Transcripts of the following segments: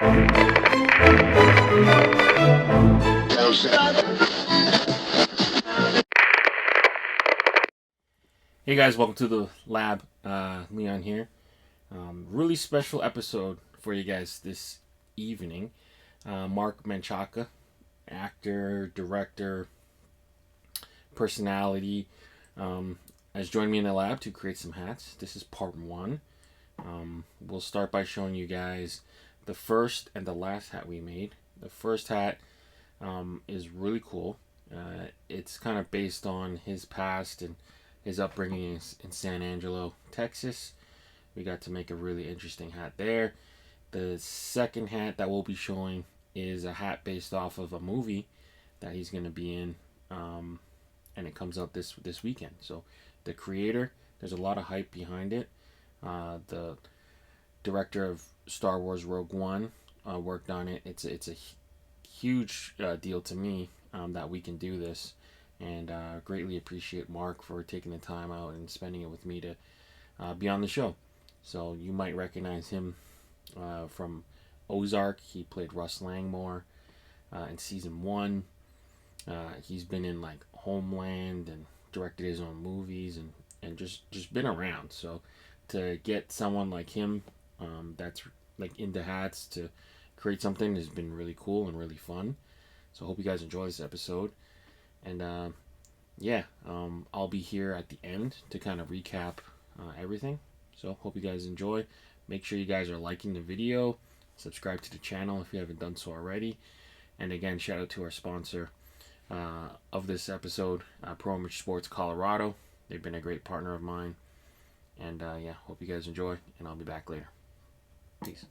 Hey guys, welcome to the lab. Leon here. Really special episode for you guys this evening. Marc Menchaca, actor, director, personality, has joined me in the lab to create some hats. This is part one. We'll start by showing you guys the first and the last hat we made. The first hat is really cool. It's kind of based on his past and his upbringing in San Angelo, Texas. We got to make a really interesting hat there. The second hat that we'll be showing is a hat based off of a movie that he's going to be in, and it comes out this weekend. So the creator, there's a lot of hype behind it. The director of Star Wars Rogue One worked on it. It's a huge deal to me that we can do this, and greatly appreciate Marc for taking the time out and spending it with me to be on the show. So you might recognize him from Ozark. He played Russ Langmore in season one. He's been in like Homeland and directed his own movies and just been around. So to get someone like him that's like into hats to create something has been really cool and really fun. So I hope you guys enjoy this episode. And I'll be here at the end to kind of recap everything. So hope you guys enjoy. Make sure you guys are liking the video. Subscribe to the channel if you haven't done so already. And again, shout out to our sponsor of this episode, Pro Image Sports Colorado. They've been a great partner of mine. And hope you guys enjoy. And I'll be back later. Peace.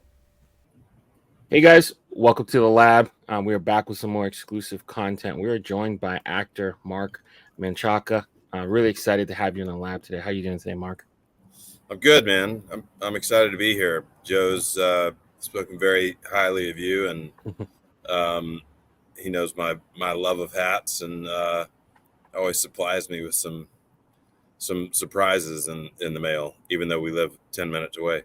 Hey guys, welcome to the lab. We are back with some more exclusive content. We are joined by actor Marc Menchaca. Really excited to have you in the lab today. How are you doing today, Marc? I'm good, man. I'm excited to be here. Joe's spoken very highly of you, and he knows my love of hats, and always supplies me with some surprises in the mail, even though we live 10 minutes away.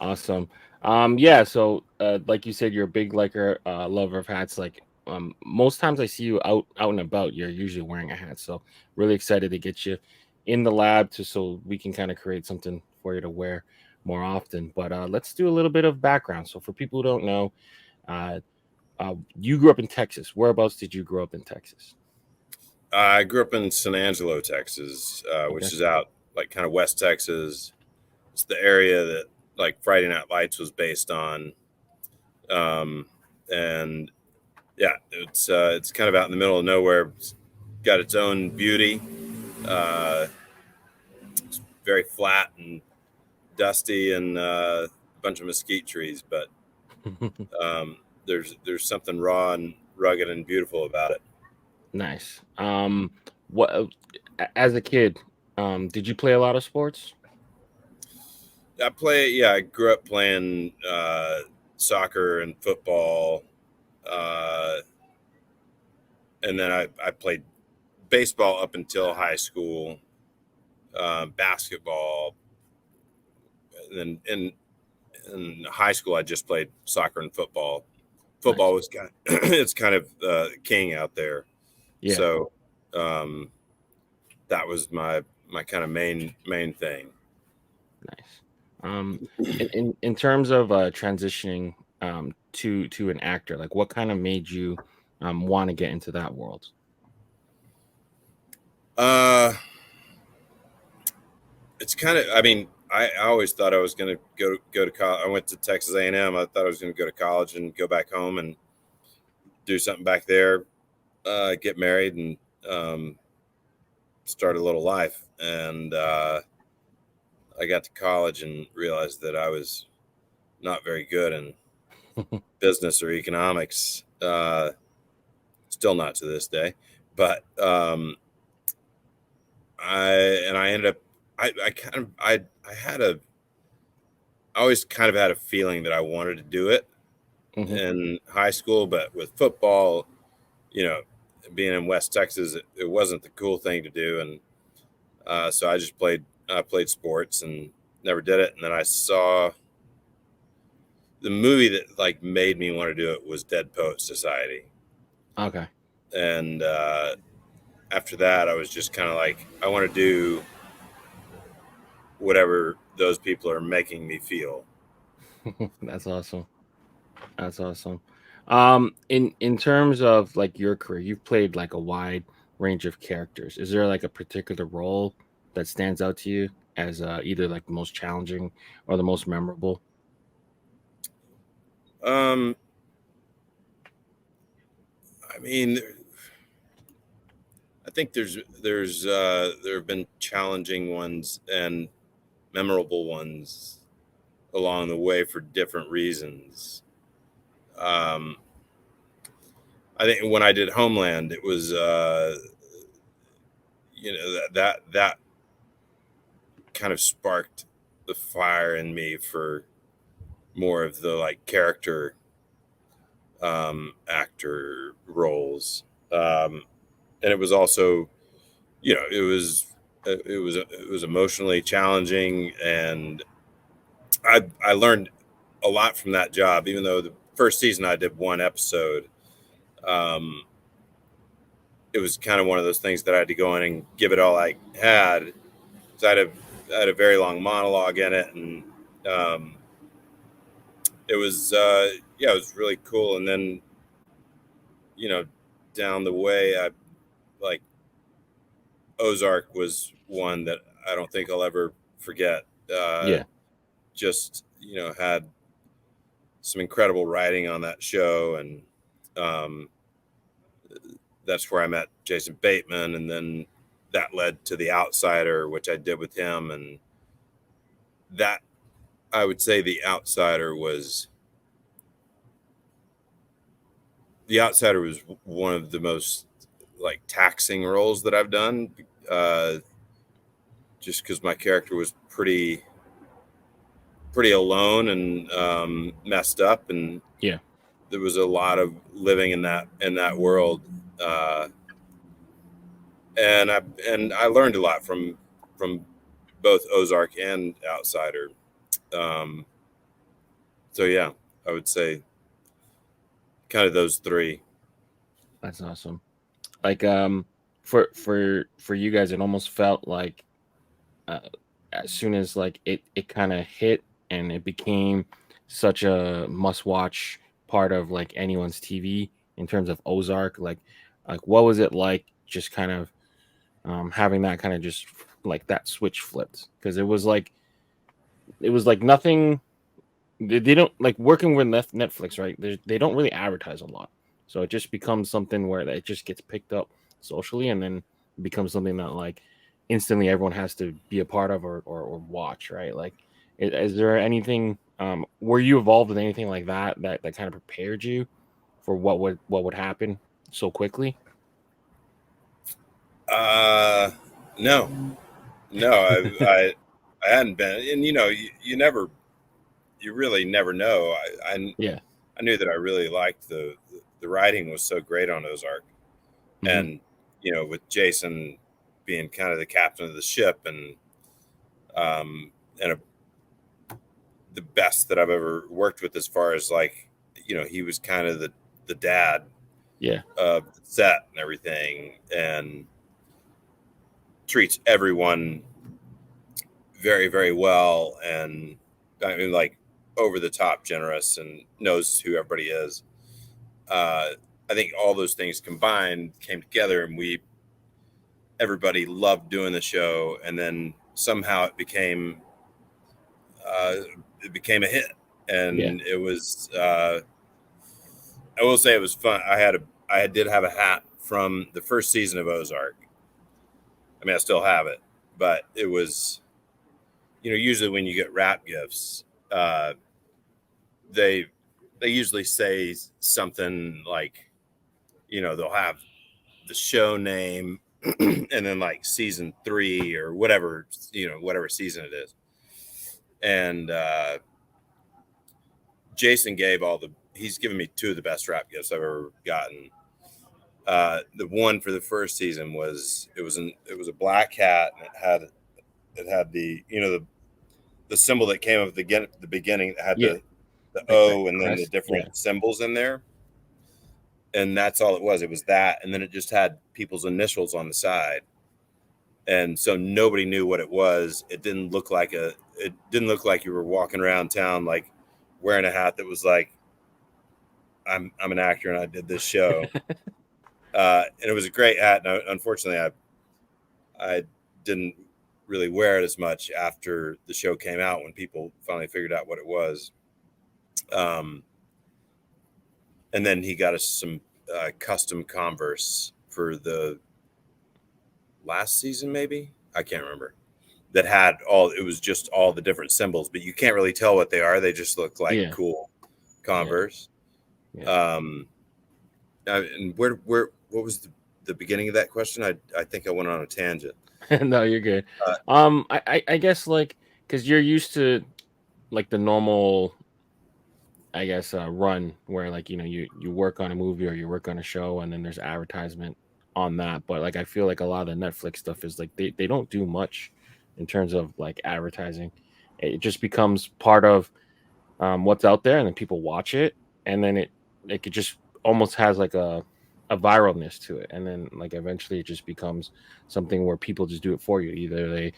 Awesome. So like you said, you're a big lover of hats. Like most times I see you out and about, you're usually wearing a hat. So really excited to get you in the lab so we can kind of create something for you to wear more often. But let's do a little bit of background. So for people who don't know, you grew up in Texas. Whereabouts did you grow up in Texas? I grew up in San Angelo, Texas, which is out like kind of West Texas. It's the area that like Friday Night Lights was based on, and yeah, it's kind of out in the middle of nowhere. It's got its own beauty. It's very flat and dusty, and a bunch of mesquite trees, but there's something raw and rugged and beautiful about it. Nice. What as a kid, did you play a lot of sports? I grew up playing soccer and football, and then I played baseball up until high school, basketball, and then in high school I just played soccer and football. Football was kind of, it's kind of king out there. Yeah. So that was my kind of main thing. Nice. In terms of transitioning to an actor, like what kind of made you want to get into that world? It's kind of, I mean, I always thought I was going to go to college. I went to Texas A&M. I thought I was going to go to college and go back home and do something back there, get married, and start a little life. And I got to college and realized that I was not very good in business or economics. Still not to this day, but I ended up. I always kind of had a feeling that I wanted to do it in high school, but with football, being in West Texas, it wasn't the cool thing to do, and so I just played sports and never did it. And then I saw the movie that like made me want to do it was Dead Poet Society. Okay. And after that, I was just kind of like, I want to do whatever those people are making me feel. That's awesome. That's awesome. In terms of like your career, you've played like a wide range of characters. Is there like a particular role that stands out to you as either like the most challenging or the most memorable? Um, I mean, I think there have been challenging ones and memorable ones along the way for different reasons. Um, I think when I did Homeland, it was that kind of sparked the fire in me for more of the like character actor roles, and it was also, it was emotionally challenging, and I learned a lot from that job. Even though the first season I did one episode, um, it was kind of one of those things that I had to go in and give it all I had. So I had a very long monologue in it, and um, it was yeah, it was really cool. And then, you know, down the way, I like Ozark was one that I don't think I'll ever forget. Yeah, Just, had some incredible writing on that show, and um, that's where I met Jason Bateman, and then that led to The Outsider, which I did with him, and that, I would say, The Outsider was one of the most like taxing roles that I've done, uh, just because my character was pretty alone and messed up, and yeah, there was a lot of living in that world, uh, and I learned a lot from both Ozark and Outsider. Um, so yeah, I would say kind of those three. that's awesome. Like for you guys, it almost felt like uh, as soon as like it kind of hit and it became such a must watch part of like anyone's TV in terms of Ozark. Like what was it like just kind of having that kind of just like that switch flipped because it was like nothing. They don't like working with Netflix, right? They don't really advertise a lot, so it just becomes something where it just gets picked up socially, and then becomes something that like instantly everyone has to be a part of or watch, right? Like, is there anything? Were you involved with anything like that kind of prepared you for what would happen so quickly? Uh, no, no, I hadn't been, and you really never know. Yeah. I knew that I really liked the writing was so great on Ozark, Hmm. and with Jason being kind of the captain of the ship, um, and the best that I've ever worked with, as far as like, he was kind of the dad Yeah. of the set and everything, and treats everyone very, very well, and I mean, like, over the top generous, and knows who everybody is. Uh, I think all those things combined came together, and everybody loved doing the show, and then somehow uh, it became a hit, Yeah. and it was. I will say it was fun. I did have a hat from the first season of Ozark. I mean, I still have it, but it was, usually when you get rap gifts, uh, they they usually say something like, they'll have the show name and then like season 3 or whatever, whatever season it is. And Jason he's given me two of the best rap gifts I've ever gotten. The one for the first season it was a black hat, and it had the, the symbol that came up at the beginning that had Yeah. the like that O and then the crest. Yeah. different symbols in there. And that's all it was. It was that. And then it just had people's initials on the side. And so nobody knew what it was. It didn't look like you were walking around town like wearing a hat that was like, I'm an actor and I did this show. And it was a great hat. And unfortunately, I didn't really wear it as much after the show came out when people finally figured out what it was. Um, and then he got us some custom Converse for the last season, maybe I can't remember. That had all it was just all the different symbols, but you can't really tell what they are. They just look like Yeah. cool Yeah. Converse. Yeah. Um, and what was the beginning of that question? I think I went on a tangent. No, you're good. Uh, I guess like because you're used to like the normal, I guess, run where like you work on a movie or you work on a show and then there's advertisement on that. But like I feel like a lot of the Netflix stuff is like they don't do much in terms of like advertising. It just becomes part of what's out there, and then people watch it, and then it could just almost has like a viralness to it, and then like eventually it just becomes something where people just do it for you. Either they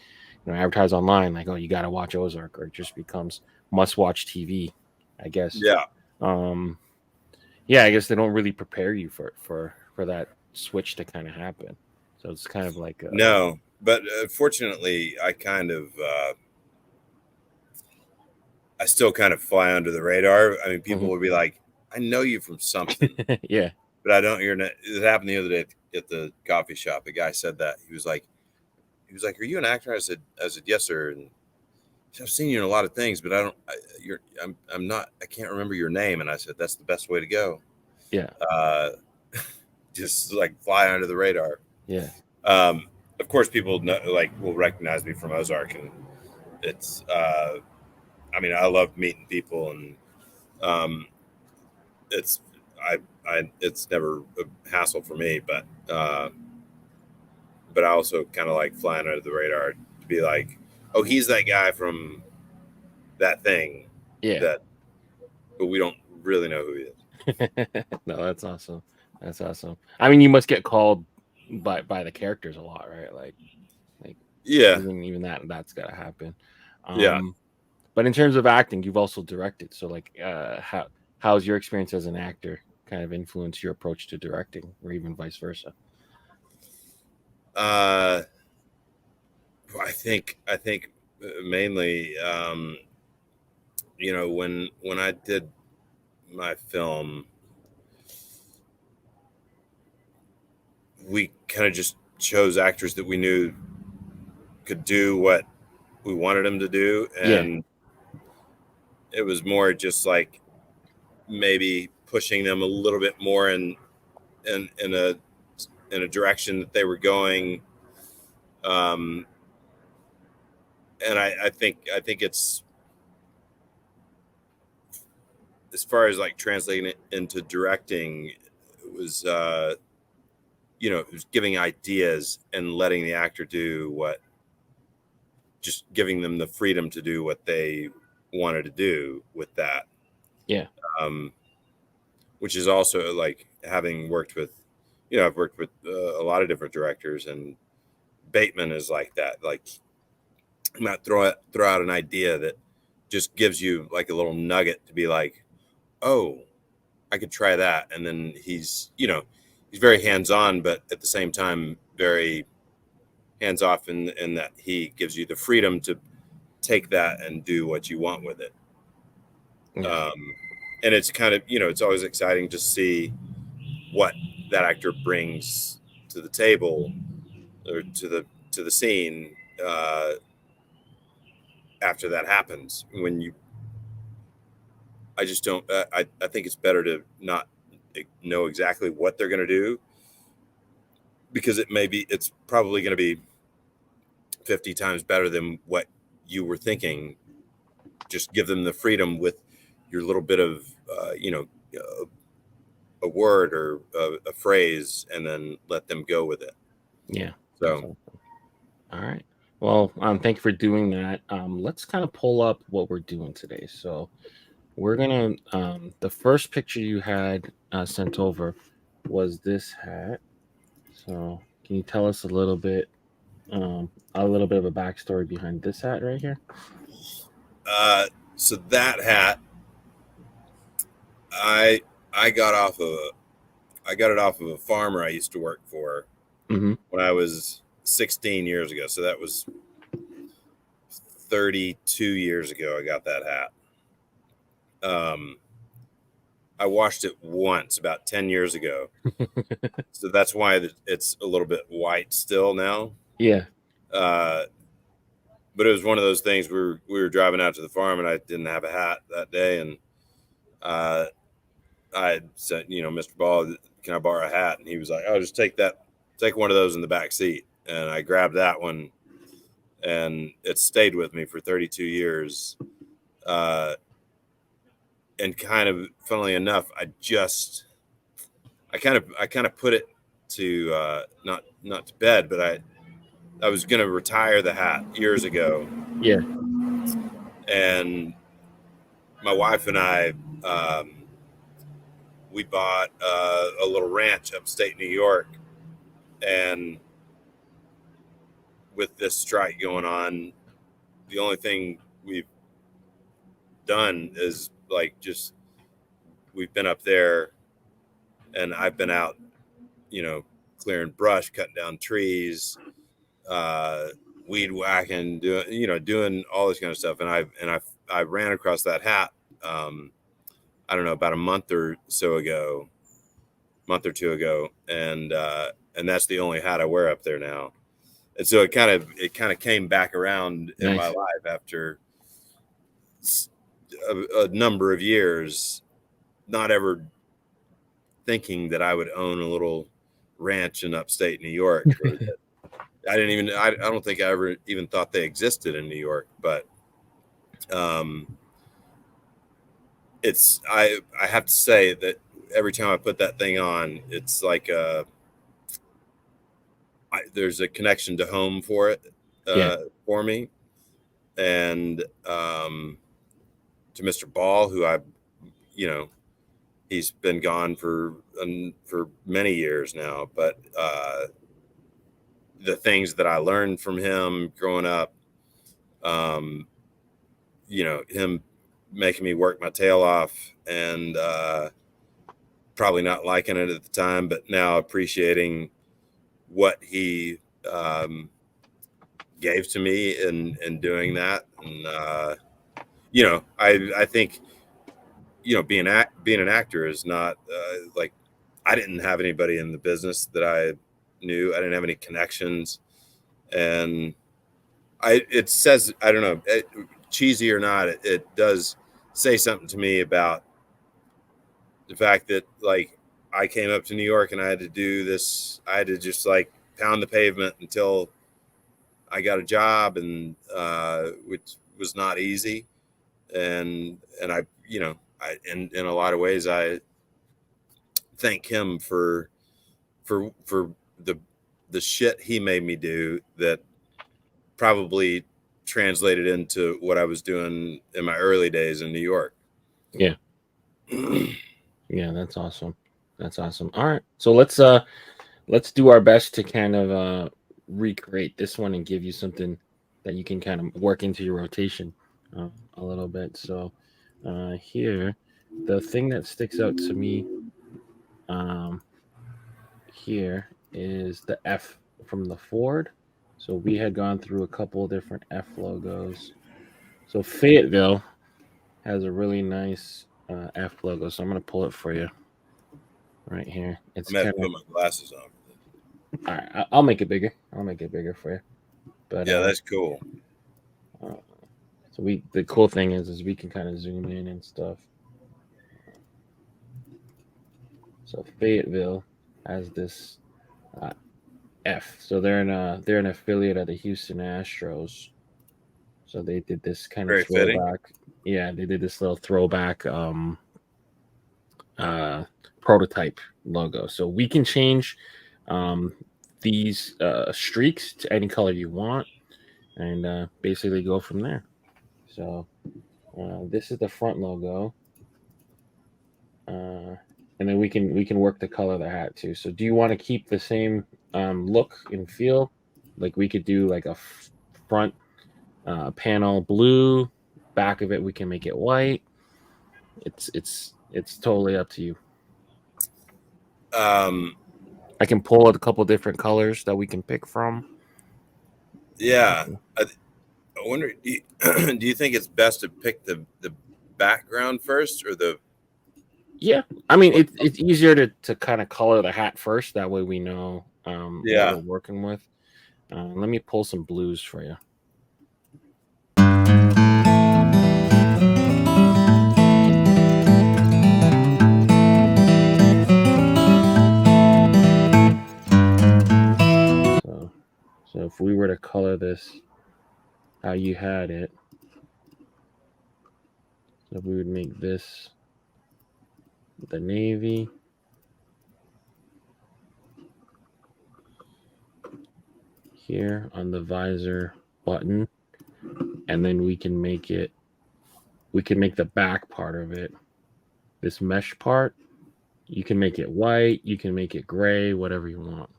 advertise online like, oh, you got to watch Ozark, or it just becomes must watch TV, I guess. yeah, um yeah, I guess they don't really prepare you for that switch to kind of happen, so it's kind of like no, but fortunately, I still kind of fly under the radar. I mean, people mhm. would be like, "I know you from something," Yeah, but I don't. It happened the other day at the coffee shop. A guy said that he was like, "Are you an actor?" I said, "Yes, sir." And he said, I've seen you in a lot of things, but I'm not. I can't remember your name. And I said, "That's the best way to go. yeah, Uh, just like fly under the radar." yeah, Um, of course, people will recognize me from Ozark, and it's. I mean, I love meeting people, and um, it's it's never a hassle for me, but I also kind of like flying under the radar to be like, oh, he's that guy from that thing yeah. that, but we don't really know who he is. No, that's awesome. That's awesome. I mean, you must get called by the characters a lot, right? Like Yeah, even that's gotta happen. yeah. Um, but in terms of acting, you've also directed. So like, how's your experience as an actor kind of influence your approach to directing, or even vice versa? Uh, I think mainly, when I did my film, we kind of just chose actors that we knew could do what we wanted them to do, Yeah, and it was more just like maybe pushing them a little bit more in in a in a direction that they were going. Um, and I think it's as far as like translating it into directing, it was it was giving ideas and letting the actor do what, just giving them the freedom to do what they wanted to do with that. yeah, Um, which is also like having worked with, I've worked with a lot of different directors, and Bateman is like that. Like, he might throw out an idea that just gives you like a little nugget to be like, oh, I could try that. And then he's very hands on, but at the same time, very hands off in that he gives you the freedom to take that and do what you want with it. yeah, Um, and it's kind of, it's always exciting to see what that actor brings to the table or to the scene after that happens. I just don't. I think it's better to not know exactly what they're going to do, because it's probably going to be 50 times better than what you were thinking. Just give them the freedom with your little bit of a word or a phrase, and then let them go with it. yeah. That's So awesome. All right. Well, thank you for doing that. Let's kind of pull up what we're doing today. So we're gonna the first picture you had sent over was this hat. So can you tell us a little bit of a backstory behind this hat right here? So that hat, I I got off of I got it off of a farmer I used to work for Mm-hmm. when I was 16 years ago. So that was 32 years ago. I got that hat. Um, I washed it once about 10 years ago. So that's why it's a little bit white still now. Yeah. Uh, but it was one of those things we were driving out to the farm and I didn't have a hat that day. And uh, I said, Mr. Ball, can I borrow a hat? And he was like, oh, just take one of those in the back seat. And I grabbed that one and it stayed with me for 32 years. And kind of funnily enough, I kind of put it to not to bed, but I was going to retire the hat years ago, Yeah. and my wife and I we bought a little ranch upstate New York, and with this strike going on, the only thing we've done is like just we've been up there, and I've been out, you know, clearing brush, cutting down trees, uh, weed whacking, doing all this kind of stuff. And I ran across that hat. I don't know, about a month or two ago, and that's the only hat I wear up there now. And so it kind of came back around in my Nice. life after a number of years, not ever thinking that I would own a little ranch in upstate New York, or that I don't think I ever even thought they existed in New York, but um, I have to say that every time I put that thing on, it's like there's a connection to home for it, Yeah. for me, and to Mr. Ball, who you know, he's been gone for many years now, but the things that I learned from him growing up, um, him making me work my tail off, and probably not liking it at the time, but now appreciating what he um, gave to me in doing that. And I think being an actor is not like I didn't have anybody in the business that I knew. I didn't have any connections, and it says, I don't know, cheesy or not, it does say something to me about the fact that, like, I came up to New York and I had to do this. I had to just like pound the pavement until I got a job, and which was not easy. And in a lot of ways, I thank him for the shit he made me do that probably translated into what I was doing in my early days in New York. Yeah. Yeah, that's awesome. That's awesome. All right. So let's do our best to kind of recreate this one and give you something that you can kind of work into your rotation a little bit. So here, the thing that sticks out to me um, here is the F from the Ford. So we had gone through a couple of different F logos. So Fayetteville has a really nice F logo. So I'm gonna pull it for you right here. It's I'm gonna have kind to of put my glasses on. all right. I'll make it bigger. I'll make it bigger for you. But Yeah, that's cool. uh so we the cool thing is we can kind of zoom in and stuff. So Fayetteville has this uh, F. So they're an affiliate of the Houston Astros. So they did this kind of Very fitting. throwback. Yeah, they did this little throwback uh prototype logo. So we can change um these streaks to any color you want and basically go from there. So this is the front logo. we can work the color of the hat too. So do you want to keep the same look and feel? Like we could do like a front panel blue, back of it we can make it white. It's totally up to you. Um, I can pull out a couple different colors that we can pick from. yeah. I wonder, do you think it's best to pick the background first or the Yeah, I mean what? it's easier to kind of color the hat first. That way we know what we're Yeah. working with. Let me pull some blues for you. So so if we were to color this how you had it, so we would make this the navy. Here on the visor button, and then we can make the back part of it, this mesh part, you can make it white, you can make it gray, whatever you want.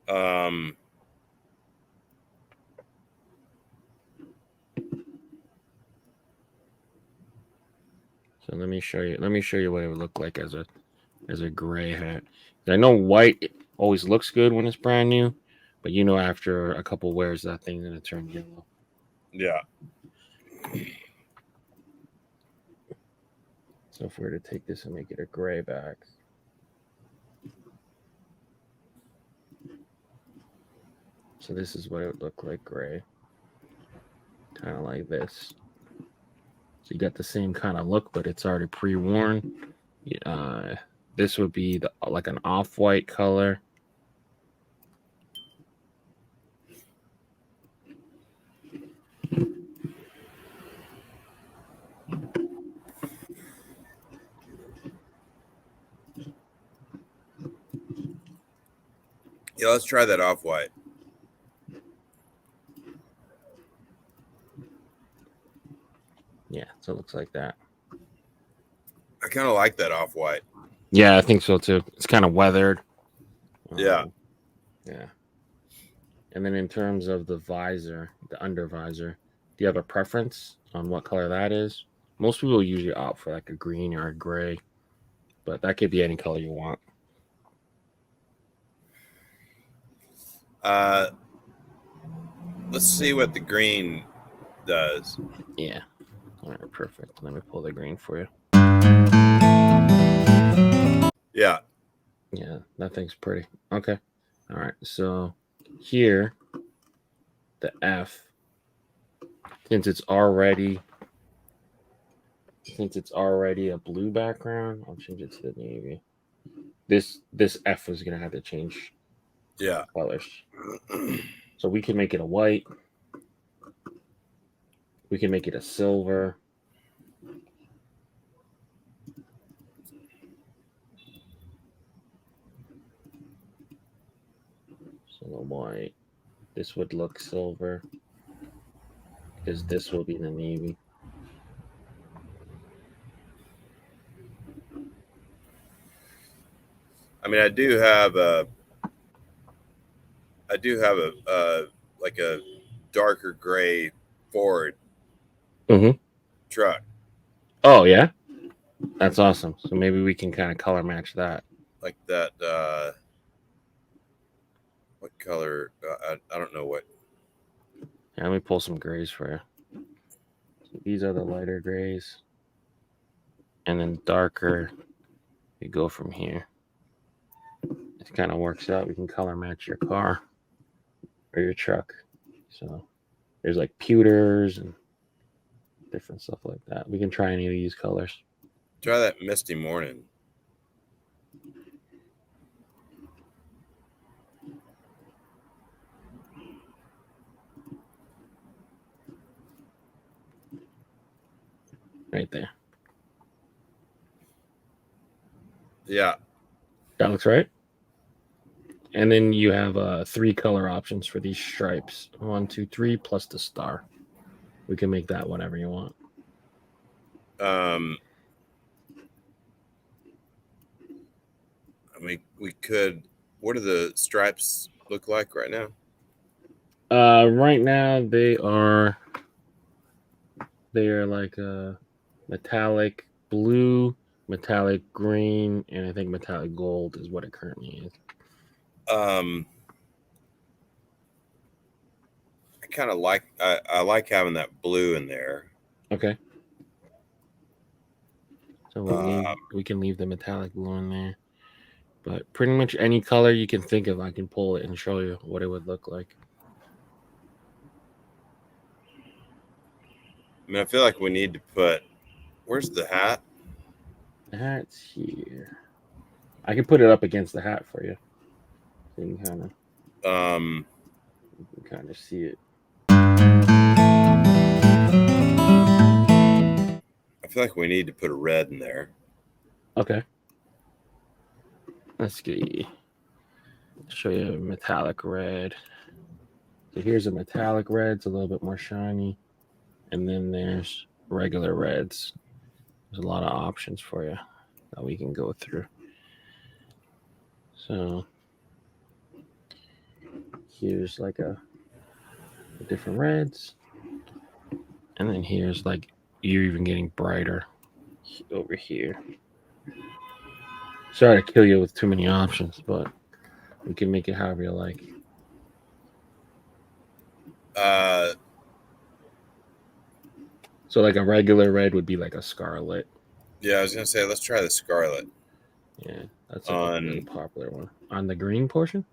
Um, So let me show you what it would look like as a gray hat. I know white always looks good when it's brand new, but you know after a couple wears that thing's gonna turn yellow. yeah. So if we were to take this and make it a gray back, so this is what it would look like gray, kind of like this. So you got the same kind of look, but it's already pre-worn. This would be like an off-white color. Yeah, let's try that off white. Yeah, so it looks like that. I kind of like that off white. Yeah, I think so too. It's kind of weathered. Yeah. Yeah. And then in terms of the visor, the under visor, do you have a preference on what color that is? Most people usually opt for like a green or a gray, but that could be any color you want. Uh, let's see what the green does. Yeah. All right, perfect. Let me pull the green for you. Yeah. Yeah, that thing's pretty. Okay. All right. So here, the F, since it's already a blue background, I'll change it to the navy. This F is gonna have to change Yeah. colors. So we can make it a white. We can make it a silver. So the white. This would look silver because this will be the navy. I mean, I do have a like a darker gray Ford Mm-hmm. truck. Oh yeah, that's awesome. So maybe we can kind of color match that. Like that. What color? I don't know what. Yeah, let me pull some grays for you. So these are the lighter grays, and then darker. We go from here. It kind of works out. We can color match your car or your truck. So there's like pewters and different stuff like that. We can try any of these colors. Try that misty morning. Right there. Yeah. That looks right. And then you have 3 color options for these stripes. 1, 2, 3 plus the star. We can make that whatever you want. Um, we could. What do the stripes look like right now? Right now they are like a metallic blue, metallic green, and I think metallic gold is what it currently is. I kind of like. I like having that blue in there. Okay. So we can leave the metallic blue in there. But pretty much any color you can think of, I can pull it and show you what it would look like. I mean, I feel like we need to put. Where's the hat? The hat's here. I can put it up against the hat for you. So you can kind of see it. I feel like we need to put a red in there. Okay. Let's see. Show you a metallic red. So here's a metallic red. It's a little bit more shiny. And then there's regular reds. There's a lot of options for you that we can go through. So here's like a different reds. And then here's like, you're even getting brighter over here. Sorry to kill you with too many options, but we can make it however you like. So like a regular red would be like a scarlet. Yeah, I was gonna say let's try the scarlet. Yeah, that's a really popular one. On the green portion?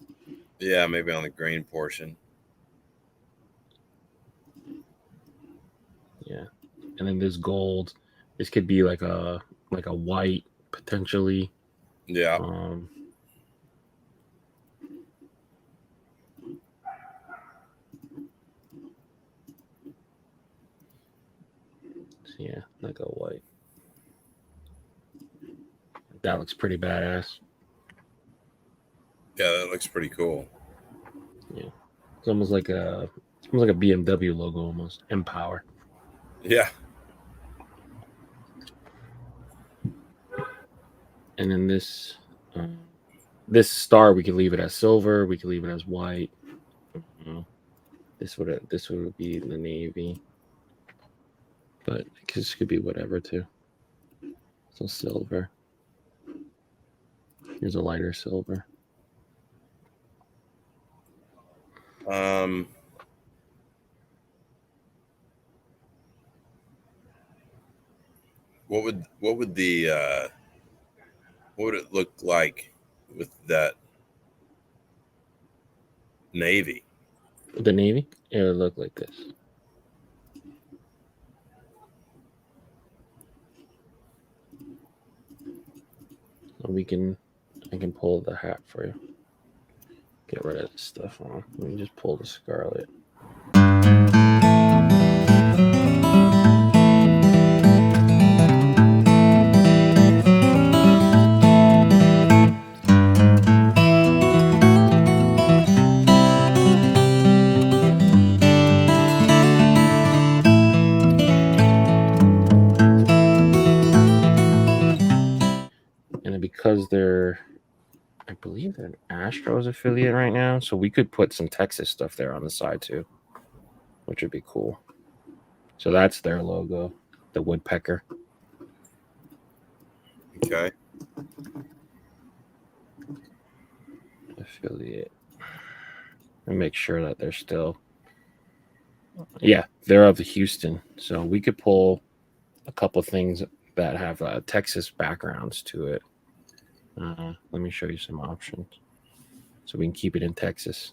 Yeah, maybe on the green portion. Yeah. And then this gold. This could be like a white potentially. Yeah. Yeah, like a white. That looks pretty badass. Yeah, that looks pretty cool. Yeah, it's almost like a BMW logo, almost Empower. Yeah. And then this star, we could leave it as silver. We could leave it as white. This would be the navy, but this could be whatever too. So silver. Here's a lighter silver. What would it look like with that navy? The navy, it would look like this. So I can pull the hat for you. Get rid of this stuff on. Let me just pull the scarlet. And because I believe they're an Astros affiliate right now, so we could put some Texas stuff there on the side too, which would be cool. So that's their logo, the woodpecker. Okay. Affiliate. And make sure that they're still. Yeah, they're of Houston, so we could pull a couple things that have Texas backgrounds to it. Let me show you some options so we can keep it in Texas.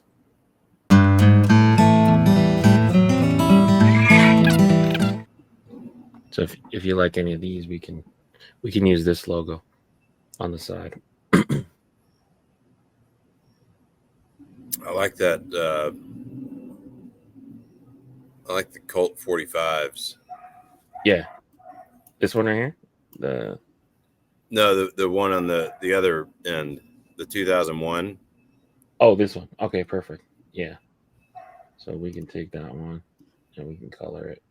So if you like any of these, we can use this logo on the side. I like that. I like the Colt 45s. Yeah, this one right here. The one on the other end, the 2001. Oh, this one. Okay, perfect. Yeah. So we can take that one and we can color it.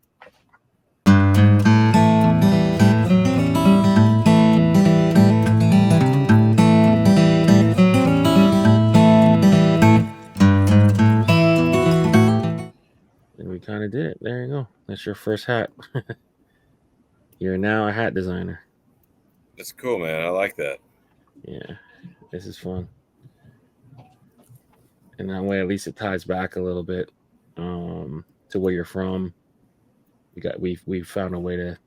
That's your first hat. You're now a hat designer. That's cool, man. I like that. Yeah, this is fun. And that way, at least it ties back a little bit to where you're from. We found a way to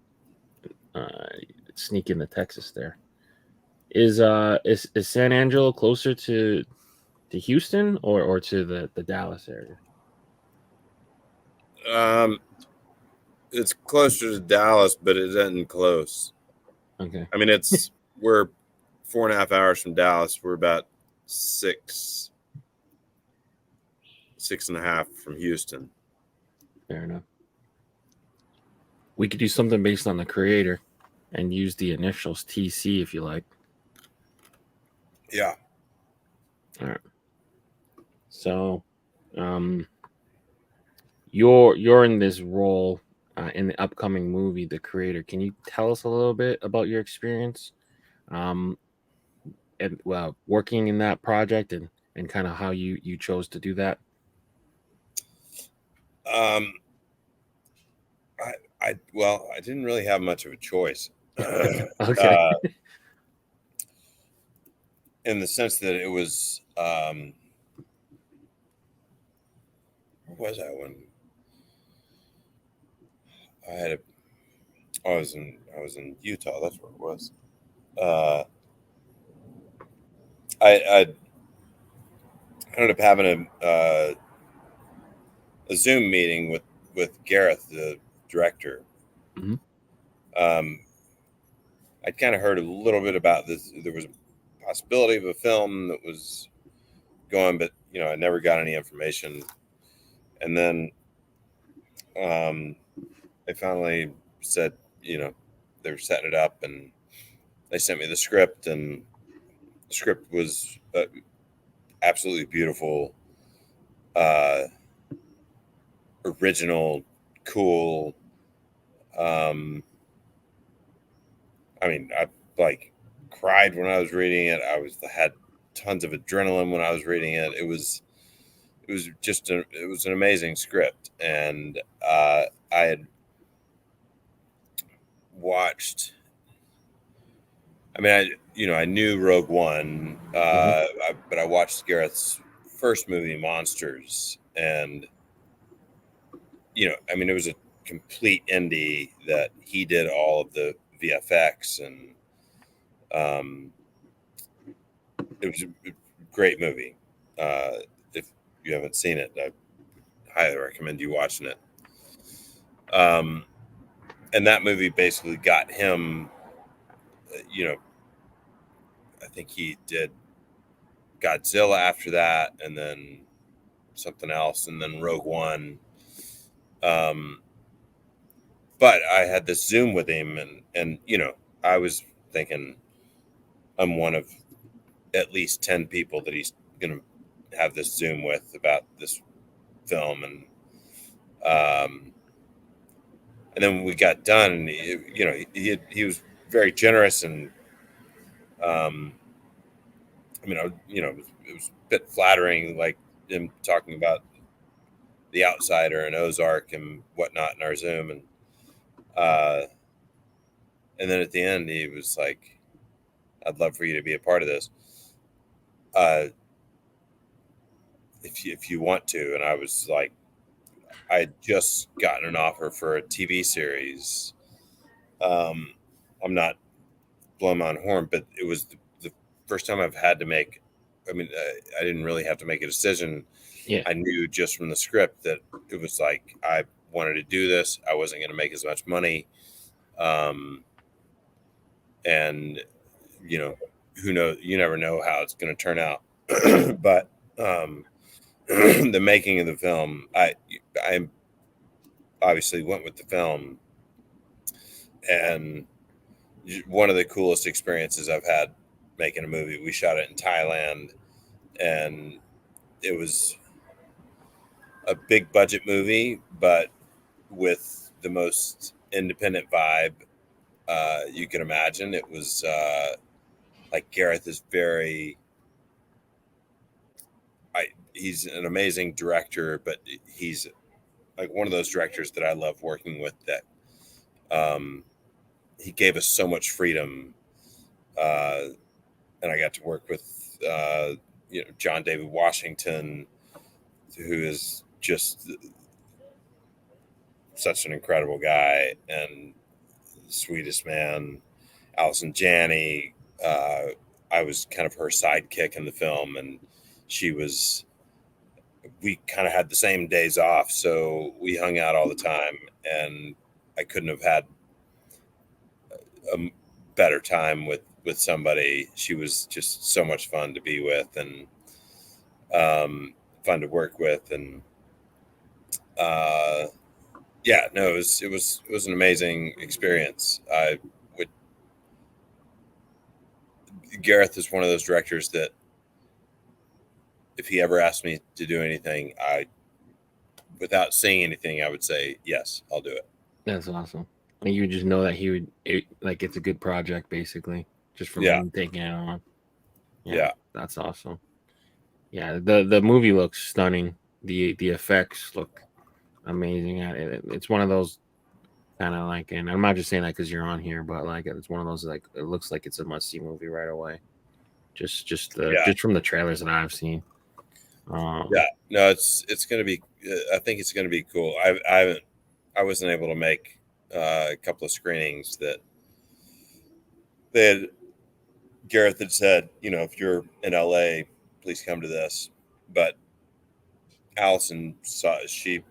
uh, sneak into Texas. There is San Angelo closer to Houston or to the Dallas area? Um, it's closer to Dallas, but it isn't close. Okay, I mean, we're 4.5 hours from Dallas. We're about six, 6.5 from Houston. fair enough. We could do something based on the creator and use the initials TC if you like. Yeah. All right. So, um, you're in this role in the upcoming movie, The Creator. Can you tell us a little bit about your experience, um, and well, working in that project and kind of how you chose to do that? Um, I didn't really have much of a choice. Okay. In the sense that it was, where was I when I had a, I was in Utah. That's where it was. Uh, I ended up having a Zoom meeting with Gareth, the director. Hmm. Um, I'd kind of heard a little bit about this. There was a possibility of a film that was going, but I never got any information. And then they finally said, they were setting it up, and they sent me the script, and the script was absolutely beautiful, uh, original, cool. Um, I mean, I like cried when I was reading it. I had tons of adrenaline when I was reading it. It was an amazing script, and I had watched. I mean, I knew Rogue One, Hmm. but I watched Gareth's first movie, Monsters, and I mean, it was a complete indie that he did all of the VFX, and um, it was a great movie. If you haven't seen it, I highly recommend you watching it. Um, and that movie basically got him, you know, I think he did Godzilla after that, and then something else, and then Rogue One. Um, but I had this Zoom with him, and I was thinking I'm one of at least 10 people that he's gonna have this Zoom with about this film, um, and then when we got done, and he was very generous, and um, I mean, it was a bit flattering, like him talking about The Outsider and Ozark and whatnot in our Zoom, uh, and then at the end, he was like, "I'd love for you to be a part of this, uh, if you want to." And I was like, I had just gotten an offer for a TV series. Um, I'm not blowing my own horn, but it was the first time I've had to make. I mean, I didn't really have to make a decision. Yeah. I knew just from the script that it was like I wanted to do this. I wasn't going to make as much money, um, and you know, who knows? You never know how it's going to turn out. But the making of the film, I obviously went with the film, and one of the coolest experiences I've had making a movie. We shot it in Thailand, and it was a big budget movie, but with the most independent vibe you can imagine. It was like Gareth is he's an amazing director, but he's like one of those directors that I love working with. That um, he gave us so much freedom, uh, and I got to work with John David Washington, who is just such an incredible guy and the sweetest man. Allison Janney. Uh, I was kind of her sidekick in the film, and she was. We kind of had the same days off, so we hung out all the time, and I couldn't have had a better time with somebody. She was just so much fun to be with, and fun to work with, and uh, yeah, no, it was an amazing experience. I would Gareth is one of those directors that if he ever asked me to do anything, I without saying anything, I would say yes, I'll do it. That's awesome. And you just know that like it's a good project basically, just from Yeah, him taking it on. Yeah, yeah, that's awesome. Yeah, the movie looks stunning. The effects look amazing. It's one of those kind of like, and I'm not just saying that because you're on here, but like it's one of those like it looks like it's a must see movie right away. yeah, Just from the trailers that I've seen. yeah. No, it's gonna be. I think it's gonna be cool. I wasn't able to make a couple of screenings that they had. Gareth had said, if you're in LA, please come to this. But Allison saw she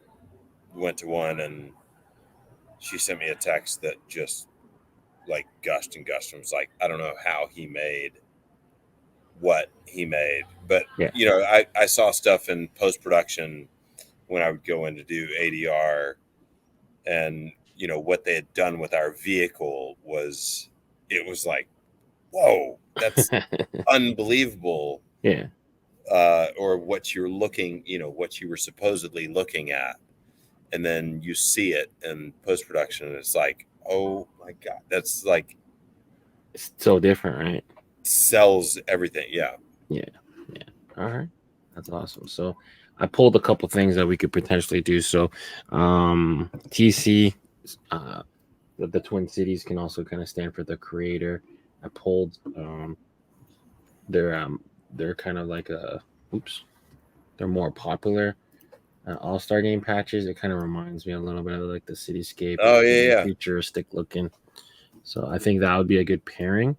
went to one, and she sent me a text that just like gushed and gushed and was like, I don't know how he made what he made. But Yeah. I saw stuff in post production when I would go in to do ADR, and what they had done with our vehicle was, it was like, whoa, that's unbelievable. Yeah. Or what you're looking, what you were supposedly looking at, and then you see it in post production, and it's like, oh my god, that's like It's so different, right? sells everything. Yeah, Yeah. Yeah. All right. That's awesome. So I pulled a couple things that we could potentially do. So TC, uh, the Twin Cities can also kind of stand for the creator. I pulled they're they're kind of like a oops, they're more popular all-star game patches. It kind of reminds me a little bit of like the cityscape. It's oh kind yeah, of yeah, futuristic looking. So I think that would be a good pairing.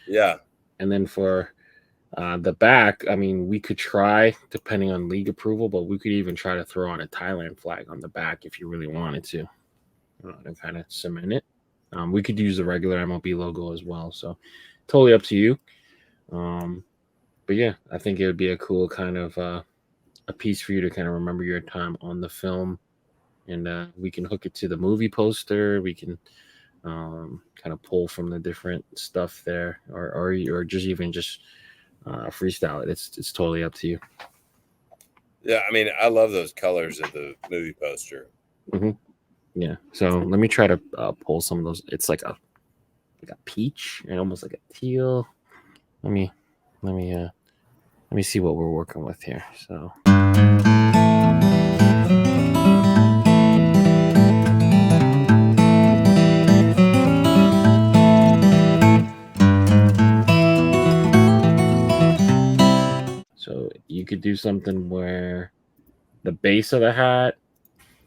yeah, And then for the back, I mean, we could try, depending on league approval, but we could even try to throw on a Thailand flag on the back if you really wanted to kind of cement it. We could use the regular MLB logo as well. So totally up to you. Um, but yeah, I think it would be a cool kind of a piece for you to kind of remember your time on the film. And we can hook it to the movie poster. We can kind of pull from the different stuff there, or just even just freestyle it. It's totally up to you. yeah. I mean, I love those colors of the movie poster. Hmm. Yeah. So let me try to pull some of those. It's like a peach and almost like a teal. Let me let me uh let me see what we're working with here. So you could do something where the base of the hat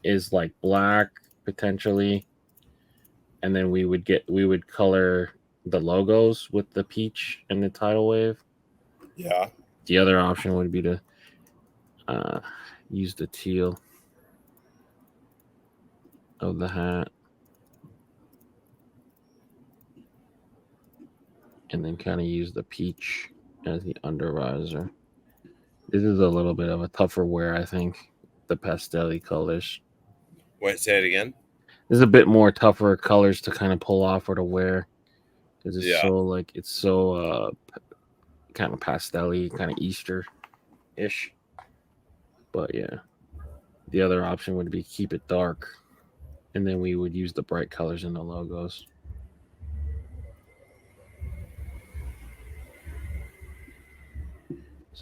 is like black potentially, and then we would color the logos with the peach and the tidal wave. Yeah, The other option would be to uh, use the teal of the hat and then kind of use the peach as the undervisor. This is a little bit of a tougher wear, I think. The pastel colors. wait, say it again. This is a bit more tougher colors to kind of pull off or to wear because Yeah, it's so kind of pastel-y, kind of Easter ish. But yeah, the other option would be keep it dark, and then we would use the bright colors in the logos.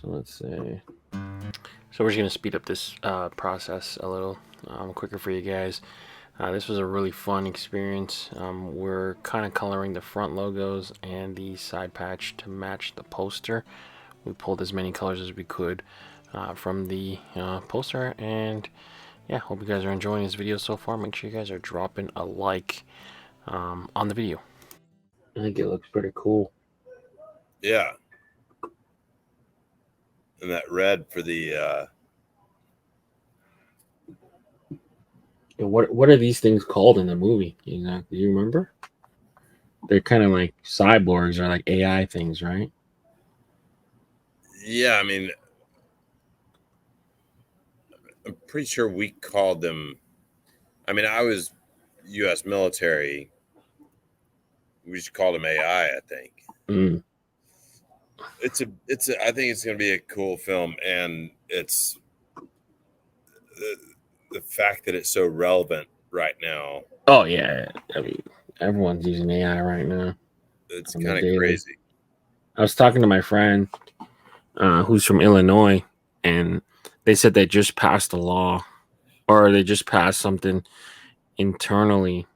So let's say. So we're just gonna speed up this process a little. quicker for you guys. This was a really fun experience. We're kind of coloring the front logos and the side patch to match the poster. We pulled as many colors as we could from the poster, and yeah, hope you guys are enjoying this video so far. Make sure you guys are dropping a like on the video. I think it looks pretty cool. Yeah. And that red for the What are these things called in the movie? Do you remember? They're kind of like cyborgs or like AI things, right? yeah, I mean, I'm pretty sure we called them. I mean, I was U.S. military. We just called them AI, I think. Mm. I think it's going to be a cool film, and it's the fact that it's so relevant right now. Oh yeah, I mean everyone's using AI right now It's on the kind of daily. crazy. I was talking to my friend who's from Illinois, and they said they just passed a law, or they just passed something internally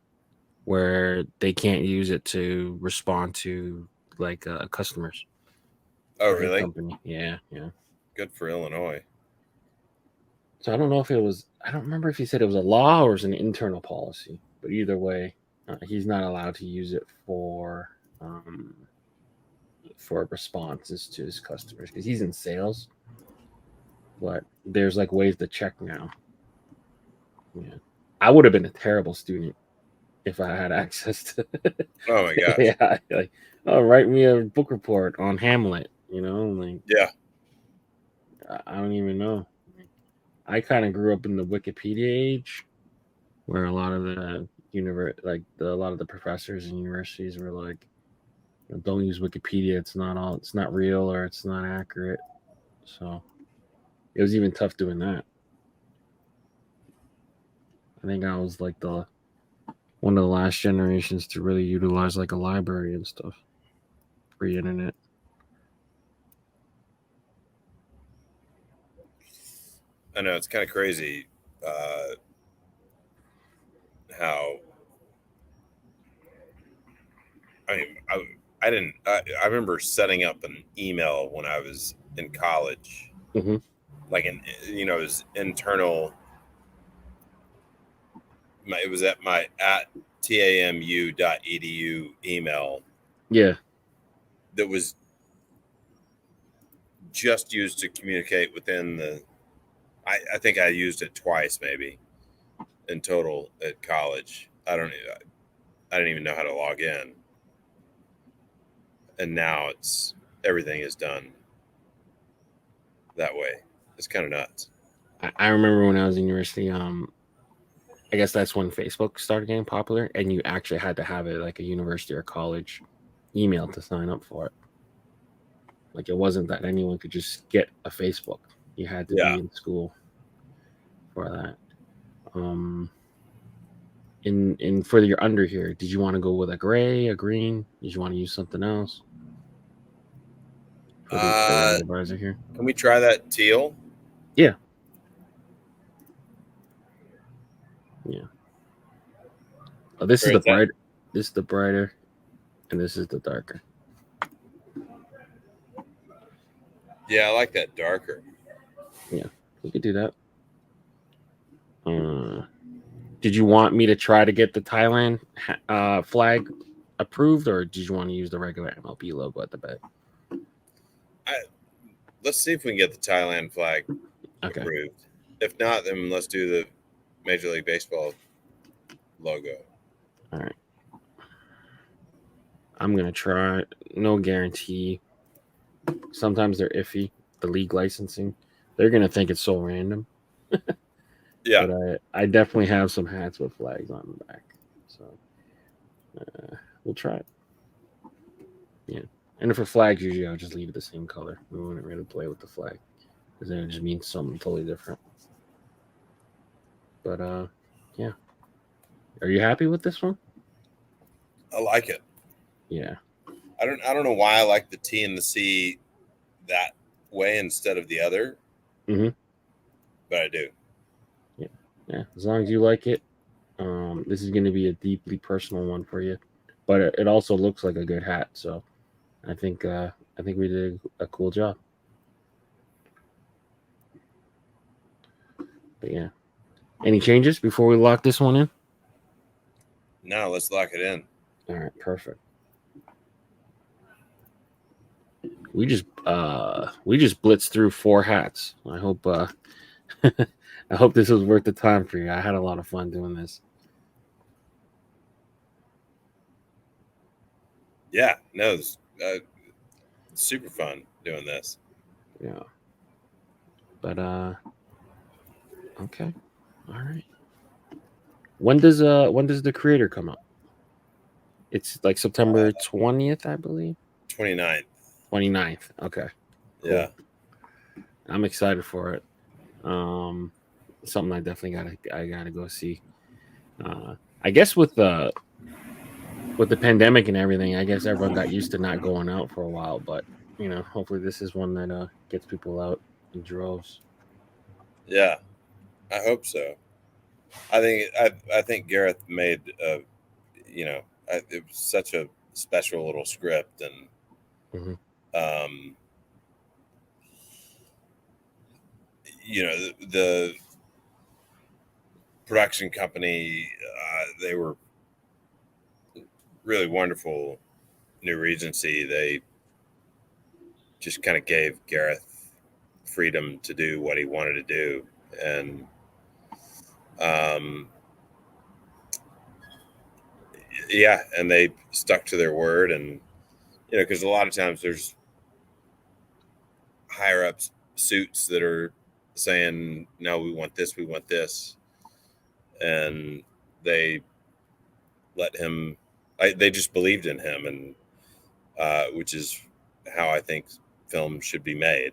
where they can't use it to respond to like customers Oh, for his really? company. Yeah, yeah. Good for Illinois. So I don't know if it was. I don't remember if he said it was a law or it was an internal policy. But either way, he's not allowed to use it for responses to his customers because he's in sales. But there's like ways to check now. Yeah, I would have been a terrible student if I had access to. Oh my gosh. Yeah, like, oh, write me a book report on Hamlet. Like Yeah. I don't even know. I kind of grew up in the Wikipedia age, where a lot of the a lot of the professors in universities were like, don't use Wikipedia. It's not real, or it's not accurate. So it was even tough doing that. I think I was like the one of the last generations to really utilize like a library and stuff, pre-internet. I know it's kind of crazy how I mean I didn't I remember setting up an email when I was in college, Hmm. like it was internal. It was at my at tamu.edu email Yeah, that was just used to communicate within the. I think I used it twice maybe in total at college. I didn't even know how to log in, and now everything is done that way. It's kind of nuts. I remember when I was in university. I guess that's when Facebook started getting popular, and you actually had to have it like a university or college email to sign up for it. Like it wasn't that anyone could just get a Facebook. You had to Yeah. be in school for that. Um, in for your under here, did you want to go with a gray, a green? Did you want to use something else for the Uh, under visor here? can we try that teal? Yeah, yeah. Oh, this Or is the is that? bright. This is the brighter, and this is the darker. Yeah, I like that darker. Yeah, we could do that. Did you want me to try to get the Thailand flag approved, or did you want to use the regular MLB logo at the back? Let's see if we can get the Thailand flag Okay. approved. If not, then let's do the Major League Baseball logo. All right. I'm gonna try. No guarantee. Sometimes they're iffy. The league licensing, they're gonna think it's so random. Yeah. But I definitely have some hats with flags on the back, so we'll try it. Yeah. And for flags, usually I'll just leave it the same color. We wouldn't really play with the flag because then it just means something totally different. But yeah. Are you happy with this one? I like it. Yeah. I don't know why I like the T and the C that way instead of the other, Mm-hmm. but I do. Yeah. Yeah, as long as you like it. This is going to be a deeply personal one for you, but it also looks like a good hat. So I think I think we did a cool job. But yeah, any changes before we lock this one in? No, let's lock it in. All right, perfect. We just blitzed through 4 hats. I hope I hope this was worth the time for you. I had a lot of fun doing this. Yeah, no, it's, super fun doing this. Yeah. But okay. All right. When does the creator come out? It's like September 20th, I believe. 29th. 29th. Okay. Yeah. Cool. I'm excited for it. Um something I definitely gotta go see. I guess with the pandemic and everything, I guess everyone got used to not going out for a while, but hopefully this is one that gets people out in droves. Yeah, I hope so. I think Gareth made it was such a special little script, and Hmm. um, the production company, they were really wonderful. New Regency, they just kind of gave Gareth freedom to do what he wanted to do, and um, yeah, and they stuck to their word, and because a lot of times there's higher ups suits that are saying, no, we want this, and they let him. They just believed in him, and which is how I think film should be made.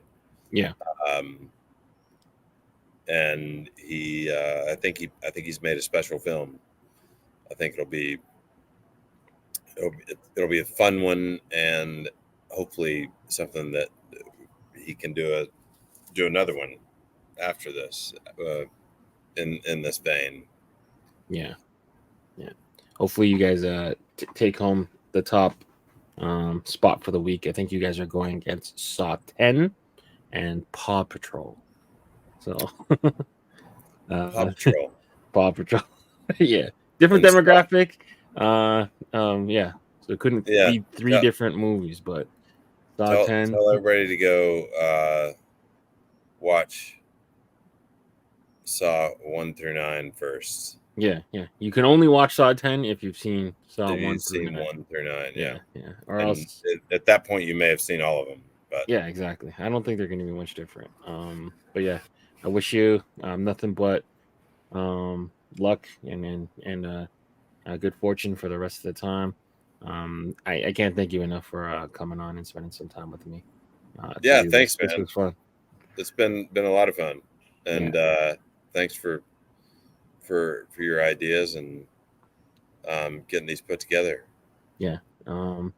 Yeah. Um, and I think he's made a special film. I think it'll be a fun one, and hopefully something that he can do another one after this, in this vein. Yeah. Yeah. Hopefully you guys take home the top spot for the week. I think you guys are going against Saw 10 and Paw Patrol. So Paw uh Patrol Paw Patrol. Yeah. Different and Saw. demographic. Yeah. So it couldn't Yeah, be three tell different movies, but Saw 10. tell everybody to go watch Saw 1 through 9 first. Yeah, yeah. You can only watch Saw 10 if you've seen Saw If 1 you've through seen 9. 1 through 9, yeah, Yeah, yeah. Or and else at that point you may have seen all of them, but yeah, exactly. I don't think they're going to be much different. But yeah, I wish you nothing but luck and good fortune for the rest of the time. I can't thank you enough for coming on and spending some time with me to yeah, do this. thanks, This man. was fun. It's been a lot of fun, Yeah, and thanks for your ideas and getting these put together. yeah. And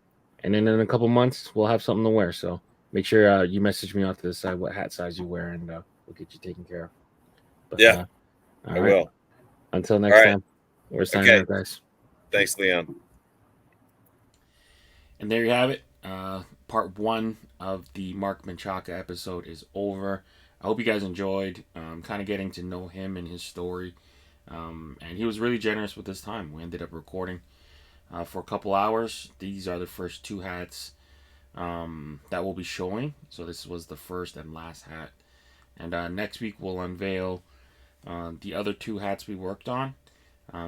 then in a couple months we'll have something to wear. So make sure you message me off to decide what hat size you wear, and we'll get you taken care of. But Yeah, all I right. will. Until All next right. time, we're signing Okay. out, guys. Thanks, Leon. And there you have it. Part 1 of the Marc Menchaca episode is over. I hope you guys enjoyed kind of getting to know him and his story. And he was really generous with his time. We ended up recording for a couple hours. These are the first 2 hats that we'll be showing. So this was the first and last hat. And next week we'll unveil the other 2 hats we worked on.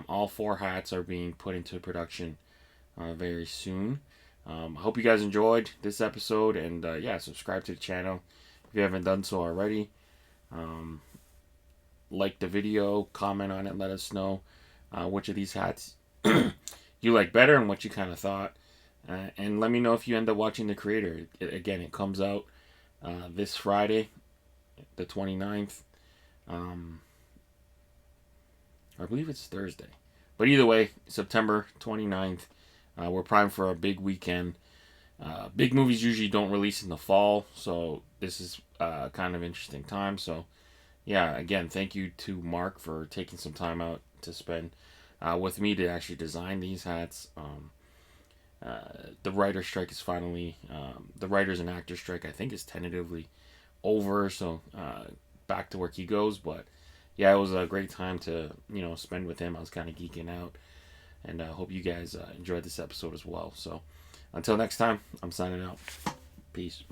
All 4 hats are being put into production very soon. I hope you guys enjoyed this episode, and yeah, subscribe to the channel if you haven't done so already. Um, like the video, comment on it, let us know which of these hats you like better and what you kind of thought. And let me know if you end up watching The Creator. Again, it comes out this Friday, the 29th. I believe it's Thursday. But either way, September 29th. We're primed for a big weekend. Big movies usually don't release in the fall, so this is kind of interesting time. So yeah, again, thank you to Marc for taking some time out to spend with me to actually design these hats. The writer strike is finally the writers and actors strike. I think is tentatively over, so back to work he goes. But yeah, it was a great time to spend with him. I was kind of geeking out, and I hope you guys enjoyed this episode as well. So until next time, I'm signing out. Peace.